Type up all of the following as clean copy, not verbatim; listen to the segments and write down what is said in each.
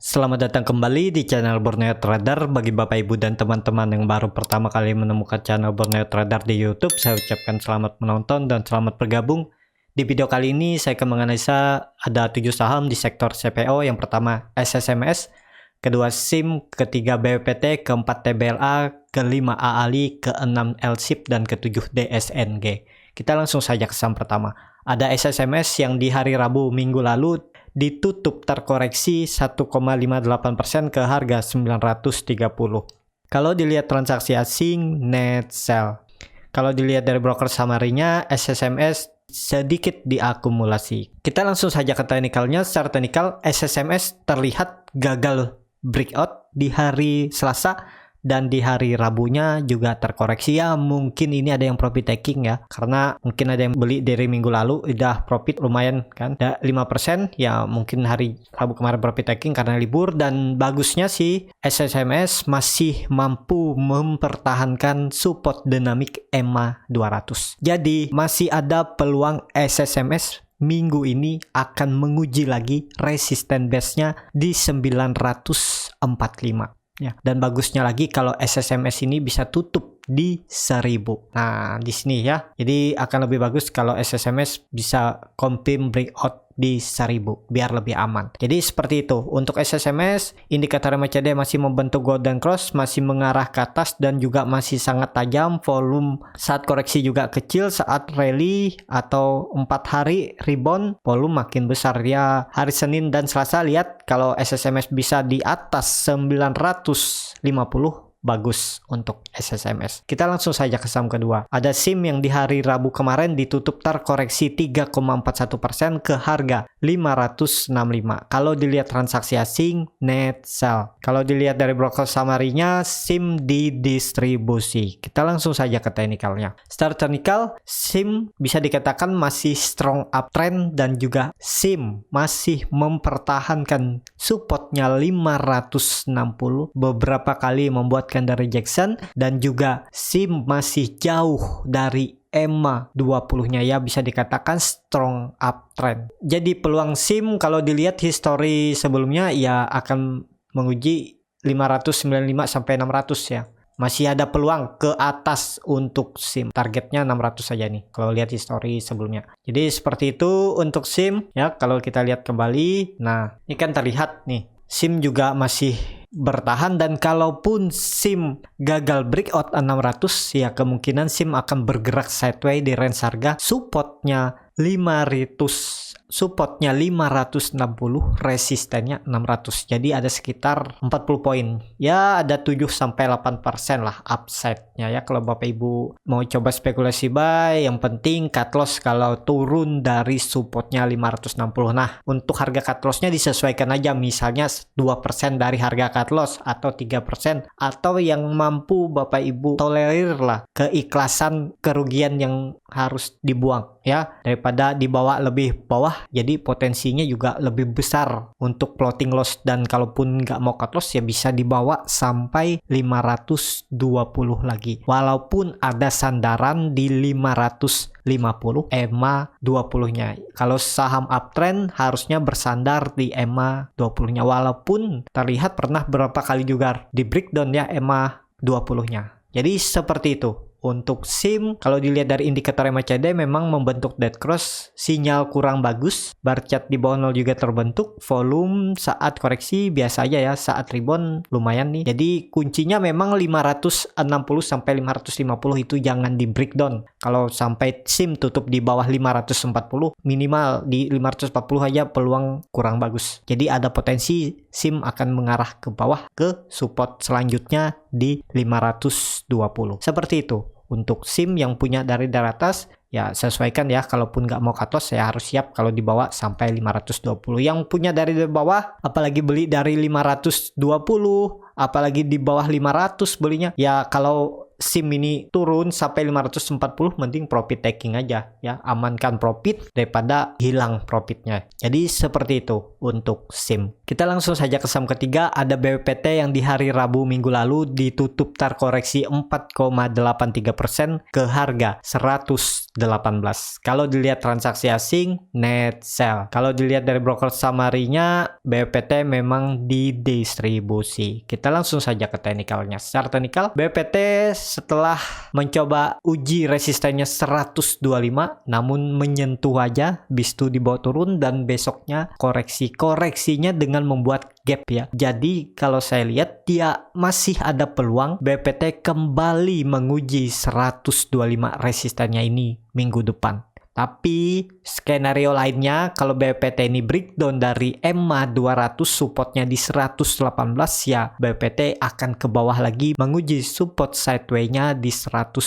Selamat datang kembali di channel Borneo Trader. Bagi Bapak Ibu dan teman-teman yang baru pertama kali menemukan channel Borneo Trader di YouTube, saya ucapkan selamat menonton dan selamat bergabung. Di video kali ini saya akan menganalisa ada 7 saham di sektor CPO. Yang pertama SSMS, kedua SIM, ketiga BPT, keempat TBLA, kelima AALI, keenam LSIP, dan ketujuh DSNG. Kita langsung saja ke saham pertama. Ada SSMS yang di hari Rabu minggu lalu ditutup terkoreksi 1,58% ke harga 930. Kalau dilihat transaksi asing, net sell. Kalau dilihat dari broker summary-nya, SSMS sedikit diakumulasi. Kita langsung saja ke teknikalnya. Secara teknikal, SSMS terlihat gagal breakout di hari Selasa dan di hari Rabunya juga terkoreksi. Ya mungkin ini ada yang profit taking ya, karena mungkin ada yang beli dari minggu lalu udah profit lumayan kan, 5%. Ya mungkin hari Rabu kemarin profit taking karena libur. Dan bagusnya sih SSMS masih mampu mempertahankan support dinamik EMA 200. Jadi masih ada peluang SSMS minggu ini akan menguji lagi resisten base-nya di 945. Ya, dan bagusnya lagi kalau SSMS ini bisa tutup di 1000. Nah, di sini ya. Jadi akan lebih bagus kalau SSMS bisa confirm breakout di 1000 biar lebih aman. Jadi seperti itu. Untuk SSMS, indikator MACD masih membentuk golden cross, masih mengarah ke atas dan juga masih sangat tajam. Volume saat koreksi juga kecil, saat rally atau 4 hari rebound volume makin besar ya. Hari Senin dan Selasa lihat kalau SSMS bisa di atas 950, bagus untuk SSMS. Kita langsung saja ke saham kedua. Ada SIM yang di hari Rabu kemarin ditutup terkoreksi 3,41% ke harga 565. Kalau dilihat transaksi asing, net sell. Kalau dilihat dari broker summary-nya, SIM didistribusi. Kita langsung saja ke teknikalnya. Secara teknikal, SIM bisa dikatakan masih strong uptrend dan juga SIM masih mempertahankan supportnya 560. Beberapa kali membuat candle rejection dan juga SIM masih jauh dari EMA 20-nya ya, bisa dikatakan strong uptrend. Jadi peluang SIM kalau dilihat history sebelumnya ya akan menguji 595 sampai 600 ya. Masih ada peluang ke atas untuk SIM. Targetnya 600 saja nih kalau lihat history sebelumnya. Jadi seperti itu untuk SIM ya. Kalau kita lihat kembali, nah ini kan terlihat nih SIM juga masih bertahan, dan kalaupun SIM gagal breakout 600 ya kemungkinan SIM akan bergerak sideways di range harga supportnya 560, resistennya 600. Jadi ada sekitar 40 poin. Ya ada 7-8% lah upside-nya ya kalau Bapak Ibu mau coba spekulasi buy. Yang penting cut loss kalau turun dari supportnya 560. Nah, untuk harga cut loss-nya disesuaikan aja, misalnya 2% dari harga cut loss atau 3%, atau yang mampu Bapak Ibu tolerir lah keikhlasan kerugian yang harus dibuang ya, daripada dibawa lebih bawah jadi potensinya juga lebih besar untuk floating loss. Dan kalaupun nggak mau cut loss ya bisa dibawa sampai 520 lagi walaupun ada sandaran di 550 EMA 20-nya. Kalau saham uptrend harusnya bersandar di EMA 20-nya, walaupun terlihat pernah berapa kali juga di breakdown ya EMA 20-nya. Jadi seperti itu. Untuk SIM, kalau dilihat dari indikator MACD memang membentuk dead cross, sinyal kurang bagus, bar chart di bawah 0 juga terbentuk, volume saat koreksi biasa aja ya, saat rebound lumayan nih. Jadi kuncinya memang 560 sampai 550 itu jangan di breakdown. Kalau sampai SIM tutup di bawah 540, minimal di 540 aja peluang kurang bagus. Jadi ada potensi SIM akan mengarah ke bawah ke support selanjutnya di 520. Seperti itu. Untuk SIM yang punya dari atas ya sesuaikan ya, kalaupun nggak mau cut loss ya harus siap kalau dibawa sampai 520. Yang punya dari bawah apalagi beli dari 520, apalagi di bawah 500 belinya ya, kalau SIM ini turun sampai 540, mending profit taking aja ya, amankan profit daripada hilang profitnya. Jadi seperti itu untuk SIM. Kita langsung saja ke saham ketiga, ada BPT yang di hari Rabu minggu lalu ditutup terkoreksi 4,83% ke harga 118. Kalau dilihat transaksi asing, net sell. Kalau dilihat dari broker summary-nya, BPT memang didistribusi. Kita langsung saja ke teknikalnya. Secara teknikal, BPT setelah mencoba uji resistennya 125, namun menyentuh aja, bis itu dibawa turun dan besoknya koreksinya dengan membuat gap ya. Jadi kalau saya lihat dia masih ada peluang BPT kembali menguji 125 resistennya ini minggu depan. Tapi skenario lainnya, kalau BPT ini breakdown dari EMA 200, supportnya di 118, ya BPT akan ke bawah lagi menguji support sideway-nya di 110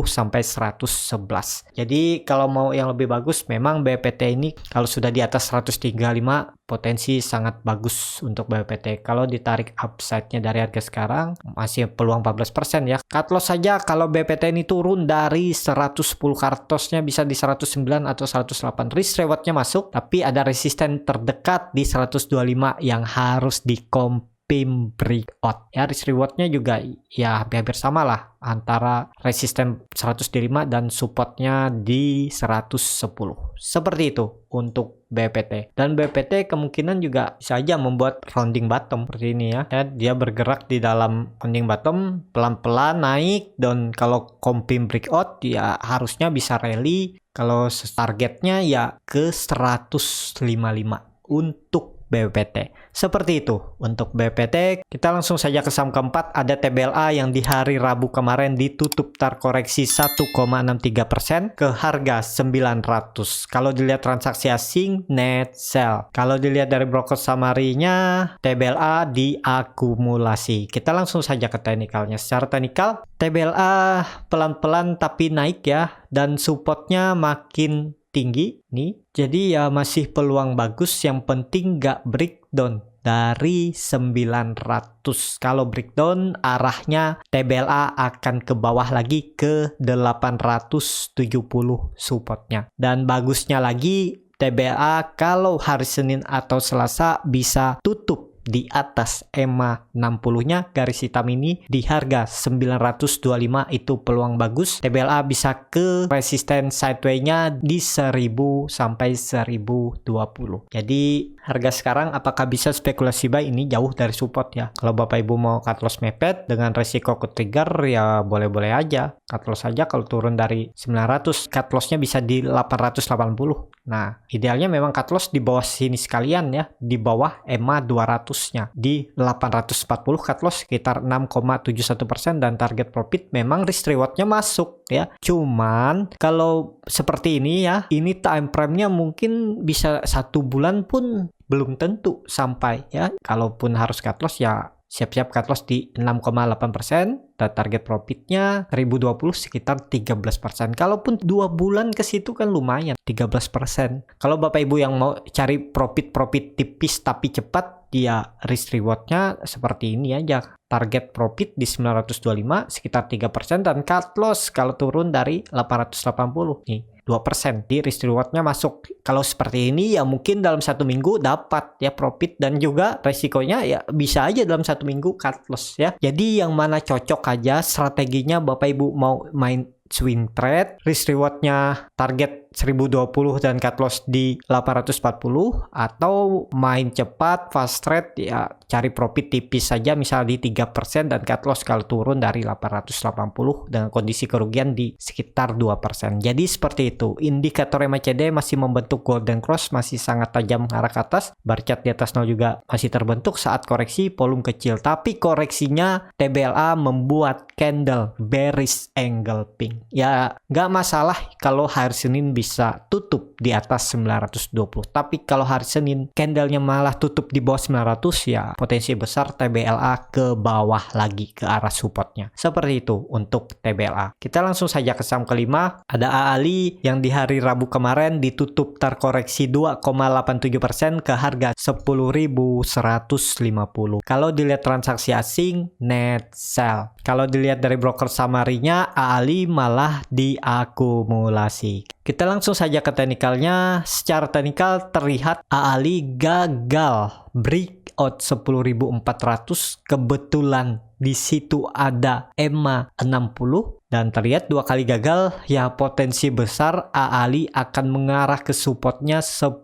sampai 111. Jadi kalau mau yang lebih bagus, memang BPT ini kalau sudah di atas 135 potensi sangat bagus untuk BPT. Kalau ditarik upside-nya dari harga sekarang masih peluang 14% ya. Cut loss saja kalau BPT ini turun dari 110, kartosnya bisa di 109 atau 108. Risk reward-nya masuk, tapi ada resisten terdekat di 125 yang harus pin breakout ya. Risk rewardnya juga ya hampir sama lah antara resisten 105 dan supportnya di 110. Seperti itu untuk BPT. Dan BPT kemungkinan juga bisa aja membuat rounding bottom seperti ini ya. Dia bergerak di dalam rounding bottom, pelan-pelan naik, dan kalau pin breakout ya harusnya bisa rally. Kalau targetnya ya ke 155 untuk BPT. Seperti itu untuk BPT. Kita langsung saja ke saham keempat, ada TBLA yang di hari Rabu kemarin ditutup terkoreksi 1,63% ke harga 900. Kalau dilihat transaksi asing, net sell. Kalau dilihat dari broker summary-nya, TBLA diakumulasi. Kita langsung saja ke teknikalnya. Secara teknikal, TBLA pelan-pelan tapi naik ya, dan supportnya makin tinggi nih. Jadi ya masih peluang bagus, yang penting nggak breakdown dari 900. Kalau breakdown arahnya TBLA akan ke bawah lagi ke 870 supportnya. Dan bagusnya lagi TBLA kalau hari Senin atau Selasa bisa tutup di atas EMA 60-nya garis hitam ini di harga 925, itu peluang bagus. TBLA bisa ke resisten sideway-nya di 1000 sampai 1020. Jadi harga sekarang apakah bisa spekulasi buy? Ini jauh dari support ya. Kalau Bapak Ibu mau cut loss mepet dengan resiko ke trigger ya boleh-boleh aja. Cut loss aja kalau turun dari 900, cut loss-nya bisa di 880. Nah, idealnya memang cut loss di bawah sini sekalian ya, di bawah EMA 200-nya. Di 840 cut loss sekitar 6,71%, dan target profit memang risk reward-nya masuk ya. Cuman kalau seperti ini ya, ini time frame-nya mungkin bisa 1 bulan pun belum tentu sampai ya. Kalaupun harus cut loss ya siap-siap cut loss di 6,8%, dan target profitnya 1020 sekitar 13%. Kalaupun 2 bulan ke situ kan lumayan 13%. Kalau Bapak Ibu yang mau cari profit tipis tapi cepat, dia risk rewardnya seperti ini aja. Target profit di 925 sekitar 3%, dan cut loss kalau turun dari 880 nih 2%, di risk rewardnya masuk. Kalau seperti ini ya mungkin dalam 1 minggu dapat ya profit, dan juga resikonya ya bisa aja dalam 1 minggu cut loss ya. Jadi yang mana cocok aja strateginya. Bapak Ibu mau main swing trade, risk rewardnya target 1020 dan cut loss di 840, atau main cepat fast trade ya cari profit tipis saja misal di 3% dan cut loss kalau turun dari 880 dengan kondisi kerugian di sekitar 2%. Jadi seperti itu. Indikator MACD masih membentuk golden cross, masih sangat tajam mengarah ke atas. Bar chart di atas 0 juga masih terbentuk saat koreksi volume kecil, tapi koreksinya TBLA membuat candle bearish engulfing. Ya nggak masalah kalau hari Senin bisa bisa tutup di atas 920. Tapi kalau hari Senin candlenya malah tutup di bawah 900, ya potensi besar TBLA ke bawah lagi ke arah supportnya. Seperti itu untuk TBLA. Kita langsung saja ke saham kelima. Ada AALI yang di hari Rabu kemarin ditutup terkoreksi 2,87% ke harga 10.150. Kalau dilihat transaksi asing, net sell. Kalau dilihat dari broker summary-nya, AALI malah diakumulasi. Kita langsung saja ke teknikalnya. Secara teknikal terlihat AALI gagal breakout 10.400. Kebetulan di situ ada EMA 60 dan terlihat dua kali gagal, ya potensi besar AALI akan mengarah ke supportnya 10.000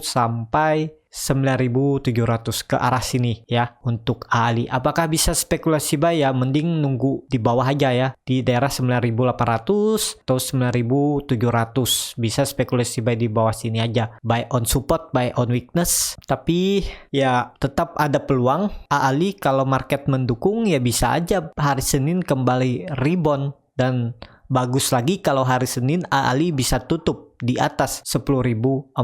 sampai 9.700 ke arah sini ya untuk AALI. Apakah bisa spekulasi buy? Ya mending nunggu di bawah aja ya, di daerah 9.800 atau 9.700. Bisa spekulasi buy di bawah sini aja, buy on support, buy on weakness. Tapi ya tetap ada peluang AALI kalau market mendukung, ya bisa aja hari Senin kembali rebound, dan bagus lagi kalau hari Senin AALI bisa tutup di atas 10.400.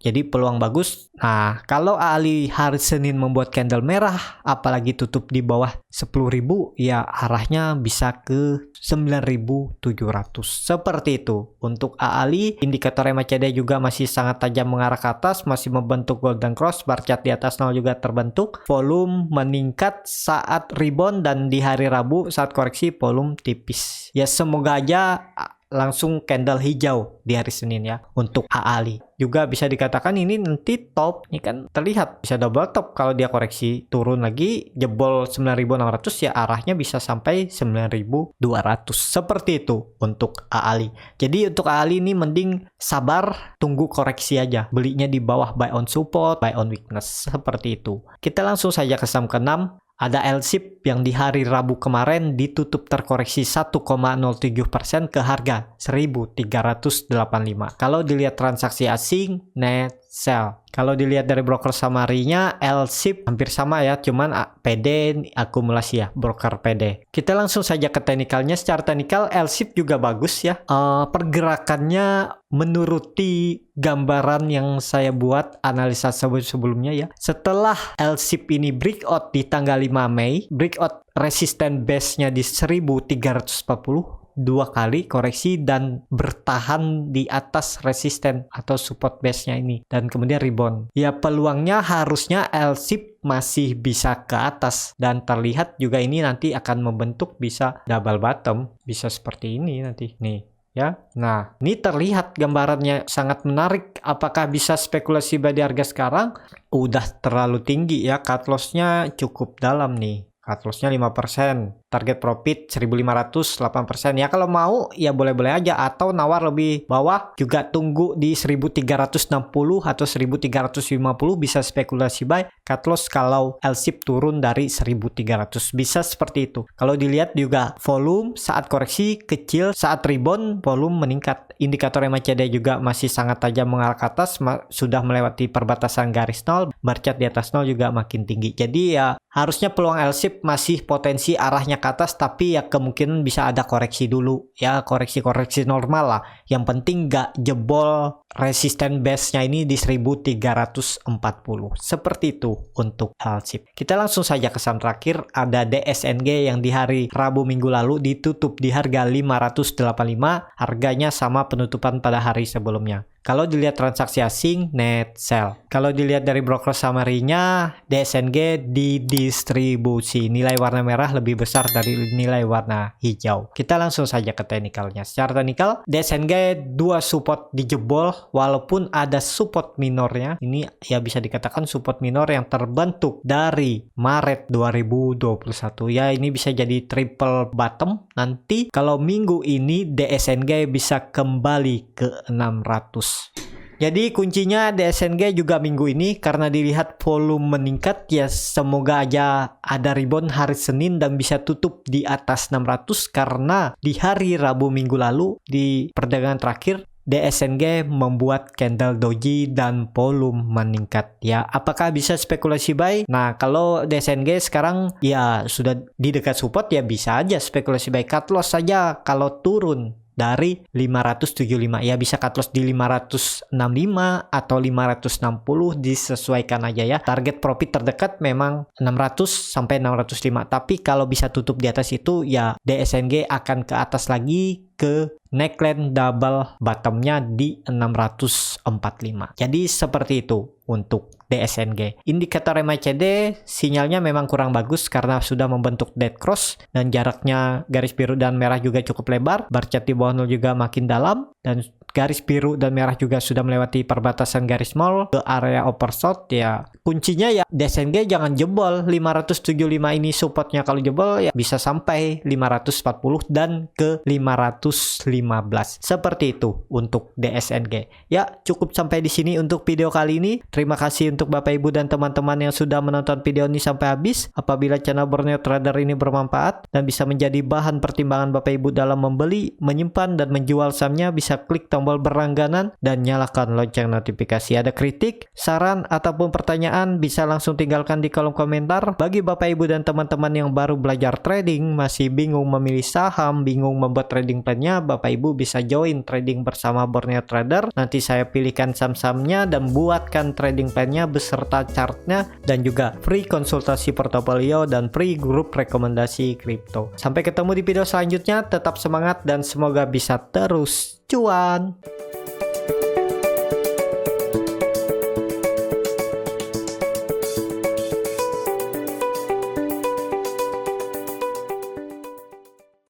Jadi peluang bagus. Nah, kalau AALI hari Senin membuat candle merah, apalagi tutup di bawah 10.000, ya arahnya bisa ke 9.700. Seperti itu. Untuk AALI, indikator MACD juga masih sangat tajam mengarah ke atas, masih membentuk golden cross, bar chart di atas 0 juga terbentuk. Volume meningkat saat rebound, dan di hari Rabu saat koreksi volume tipis. Ya semoga aja langsung candle hijau di hari Senin ya untuk AALI. Juga bisa dikatakan ini nanti top, ini kan terlihat bisa double top. Kalau dia koreksi turun lagi jebol 9.600, ya arahnya bisa sampai 9.200. Seperti itu untuk AALI. Jadi untuk AALI ini mending sabar, tunggu koreksi aja. Belinya di bawah buy on support, buy on weakness. Seperti itu. Kita langsung saja ke saham ke-6. Ada LSIP yang di hari Rabu kemarin ditutup terkoreksi 1,07% ke harga 1.385. Kalau dilihat transaksi asing, net sell. Kalau dilihat dari broker summary-nya, LSIP hampir sama ya, cuman PD akumulasi ya, broker PD. Kita langsung saja ke teknikalnya. Secara teknikal LSIP juga bagus ya. Pergerakannya menuruti gambaran yang saya buat analisa sebelumnya ya. Setelah LSIP ini breakout di tanggal 5 Mei, breakout resisten base-nya di 1.340, dua kali koreksi dan bertahan di atas resisten atau support base-nya ini, dan kemudian rebound. Ya peluangnya harusnya LSIP masih bisa ke atas, dan terlihat juga ini nanti akan membentuk bisa double bottom, bisa seperti ini nanti nih ya. Nah, ini terlihat gambarannya sangat menarik. Apakah bisa spekulasi buy di harga sekarang? Udah terlalu tinggi ya, cut loss-nya cukup dalam nih. Cut loss-nya 5%, target profit 1.500, 8%. Ya kalau mau ya boleh-boleh aja, atau nawar lebih bawah juga, tunggu di 1.360 atau 1.350 bisa spekulasi buy. Cut loss kalau LSIP turun dari 1.300, bisa seperti itu. Kalau dilihat juga volume saat koreksi kecil, saat rebound volume meningkat. Indikator MACD juga masih sangat tajam mengarah ke atas, sudah melewati perbatasan garis 0, bar chart di atas 0 juga makin tinggi. Jadi ya harusnya peluang LSIP masih potensi arahnya ke atas, tapi ya kemungkinan bisa ada koreksi dulu ya, koreksi-koreksi normal lah. Yang penting nggak jebol resisten base-nya ini di 1.340. Seperti itu untuk LSIP. Kita langsung saja ke saham terakhir. Ada DSNG yang di hari Rabu minggu lalu ditutup di harga 585, harganya sama penutupan pada hari sebelumnya. Kalau dilihat transaksi asing, net sell. Kalau dilihat dari broker summary-nya, DSNG didistribusi. Nilai warna merah lebih besar dari nilai warna hijau. Kita langsung saja ke teknikalnya. Secara teknikal, DSNG dua support dijebol, walaupun ada support minornya. Ini ya bisa dikatakan support minor yang terbentuk dari Maret 2021. Ya ini bisa jadi triple bottom. Nanti kalau minggu ini DSNG bisa kembali ke 600. Jadi kuncinya DSNG juga minggu ini, karena dilihat volume meningkat, ya semoga aja ada rebound hari Senin dan bisa tutup di atas 600, karena di hari Rabu minggu lalu di perdagangan terakhir DSNG membuat candle doji dan volume meningkat ya. Apakah bisa spekulasi buy? Nah, kalau DSNG sekarang ya sudah di dekat support, ya bisa aja spekulasi buy. Cut loss saja kalau turun dari 575 ya, bisa cut loss di 565 atau 560, disesuaikan aja ya. Target profit terdekat memang 600 sampai 605, tapi kalau bisa tutup di atas itu ya DSNG akan ke atas lagi ke neckline double bottomnya di 645. Jadi seperti itu untuk DSNG. Indikator MACD sinyalnya memang kurang bagus karena sudah membentuk dead cross dan jaraknya garis biru dan merah juga cukup lebar. Bar chart di bawah nol juga makin dalam dan garis biru dan merah juga sudah melewati perbatasan garis small ke area oversold ya. Kuncinya ya DSNG jangan jebol 575 ini, supportnya kalau jebol ya bisa sampai 540 dan ke 515. Seperti itu untuk DSNG. Ya, cukup sampai di sini untuk video kali ini. Terima kasih untuk Bapak Ibu dan teman-teman yang sudah menonton video ini sampai habis. Apabila channel Borneo Trader ini bermanfaat dan bisa menjadi bahan pertimbangan Bapak Ibu dalam membeli, menyimpan dan menjual sahamnya, bisa klik tombol berlangganan dan nyalakan lonceng notifikasi. Ada kritik, saran ataupun pertanyaan bisa langsung tinggalkan di kolom komentar. Bagi Bapak Ibu dan teman-teman yang baru belajar trading, masih bingung memilih saham, bingung membuat trading plan-nya, Bapak Ibu bisa join trading bersama Borneo Trader. Nanti saya pilihkan saham-sahamnya dan buatkan trading plan-nya beserta chartnya, dan juga free konsultasi portofolio dan free grup rekomendasi kripto. Sampai ketemu di video selanjutnya, tetap semangat dan semoga bisa terus cuan.